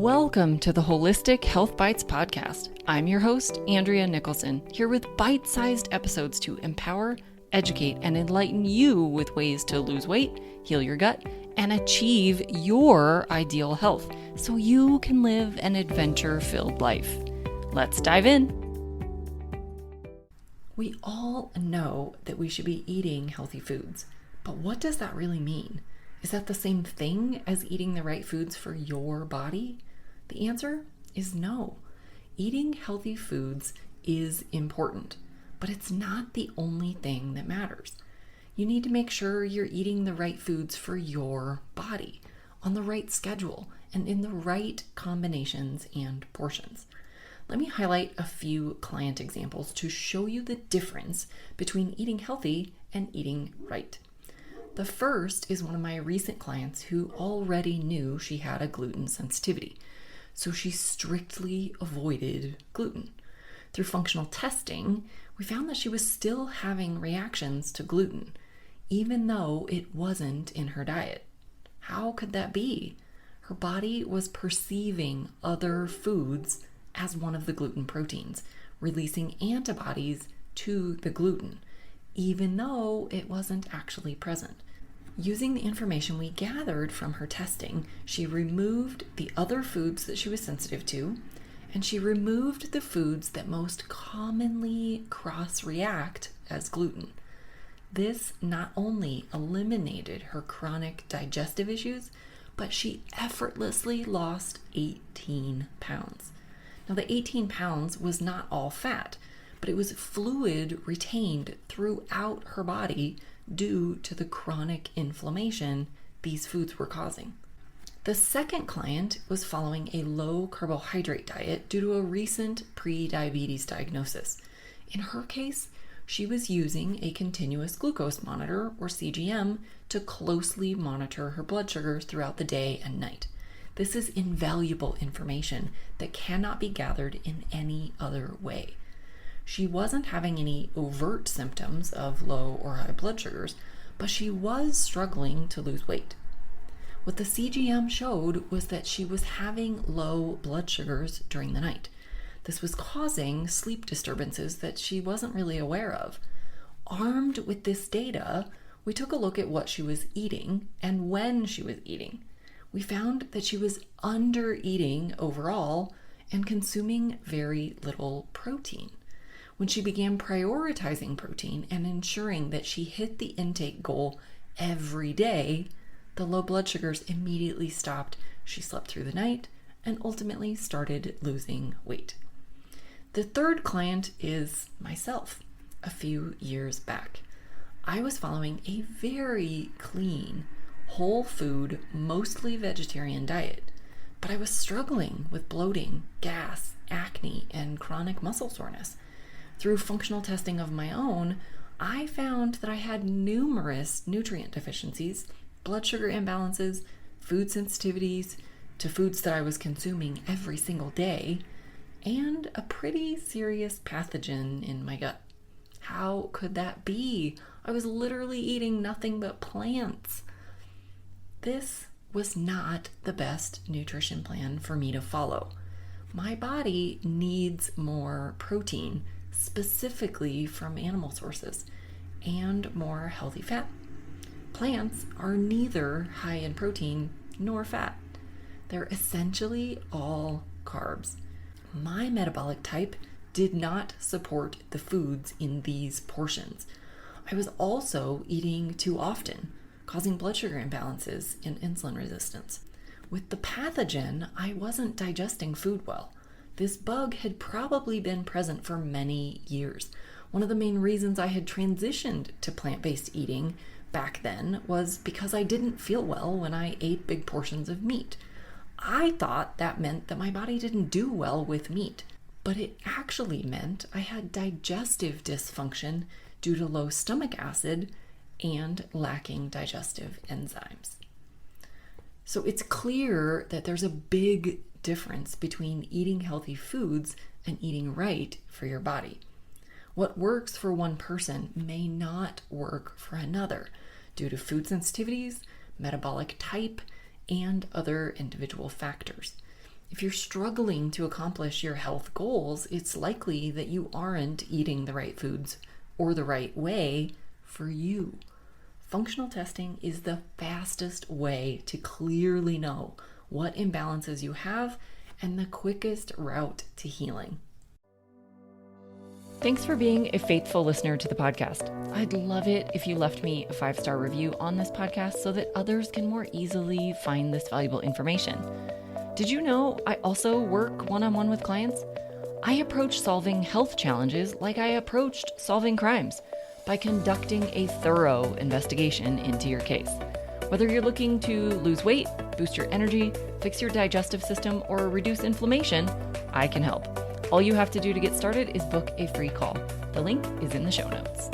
Welcome to the Holistic Health Bites podcast. I'm your host, Andrea Nicholson, here with bite-sized episodes to empower, educate, and enlighten you with ways to lose weight, heal your gut, and achieve your ideal health so you can live an adventure-filled life. Let's dive in. We all know that we should be eating healthy foods, but what does that really mean? Is that the same thing as eating the right foods for your body? The answer is no. Eating healthy foods is important, but it's not the only thing that matters. You need to make sure you're eating the right foods for your body, on the right schedule, and in the right combinations and portions. Let me highlight a few client examples to show you the difference between eating healthy and eating right. The first is one of my recent clients who already knew she had a gluten sensitivity, so she strictly avoided gluten. Through functional testing, we found that she was still having reactions to gluten, even though it wasn't in her diet. How could that be? Her body was perceiving other foods as one of the gluten proteins, releasing antibodies to the gluten, even though it wasn't actually present. Using the information we gathered from her testing, she removed the other foods that she was sensitive to, and she removed the foods that most commonly cross-react as gluten. This not only eliminated her chronic digestive issues, but she effortlessly lost 18 pounds. Now, the 18 pounds was not all fat, but it was fluid retained throughout her body due to the chronic inflammation these foods were causing. The second client was following a low carbohydrate diet due to a recent pre-diabetes diagnosis. In her case, she was using a continuous glucose monitor, or CGM, to closely monitor her blood sugars throughout the day and night. This is invaluable information that cannot be gathered in any other way. She wasn't having any overt symptoms of low or high blood sugars, but she was struggling to lose weight. What the CGM showed was that she was having low blood sugars during the night. This was causing sleep disturbances that she wasn't really aware of. Armed with this data, we took a look at what she was eating and when she was eating. We found that she was under-eating overall and consuming very little protein. When she began prioritizing protein and ensuring that she hit the intake goal every day, the low blood sugars immediately stopped. She slept through the night and ultimately started losing weight. The third client is myself. A few years back, I was following a very clean, whole food, mostly vegetarian diet, but I was struggling with bloating, gas, acne, and chronic muscle soreness. Through functional testing of my own, I found that I had numerous nutrient deficiencies, blood sugar imbalances, food sensitivities to foods that I was consuming every single day, and a pretty serious pathogen in my gut. How could that be? I was literally eating nothing but plants. This was not the best nutrition plan for me to follow. My body needs more protein, specifically from animal sources, and more healthy fat. Plants are neither high in protein nor fat. They're essentially all carbs. My metabolic type did not support the foods in these portions. I was also eating too often, causing blood sugar imbalances and insulin resistance. With the pathogen, I wasn't digesting food well. This bug had probably been present for many years. One of the main reasons I had transitioned to plant-based eating back then was because I didn't feel well when I ate big portions of meat. I thought that meant that my body didn't do well with meat, but it actually meant I had digestive dysfunction due to low stomach acid and lacking digestive enzymes. So it's clear that there's a big difference between eating healthy foods and eating right for your body. What works for one person may not work for another due to food sensitivities, metabolic type, and other individual factors. If you're struggling to accomplish your health goals, it's likely that you aren't eating the right foods or the right way for you. Functional testing is the fastest way to clearly know what imbalances you have and the quickest route to healing. Thanks for being a faithful listener to the podcast. I'd love it if you left me a 5-star review on this podcast so that others can more easily find this valuable information. Did you know I also work one-on-one with clients? I approach solving health challenges like I approached solving crimes, by conducting a thorough investigation into your case. Whether you're looking to lose weight, boost your energy, fix your digestive system, or reduce inflammation, I can help. All you have to do to get started is book a free call. The link is in the show notes.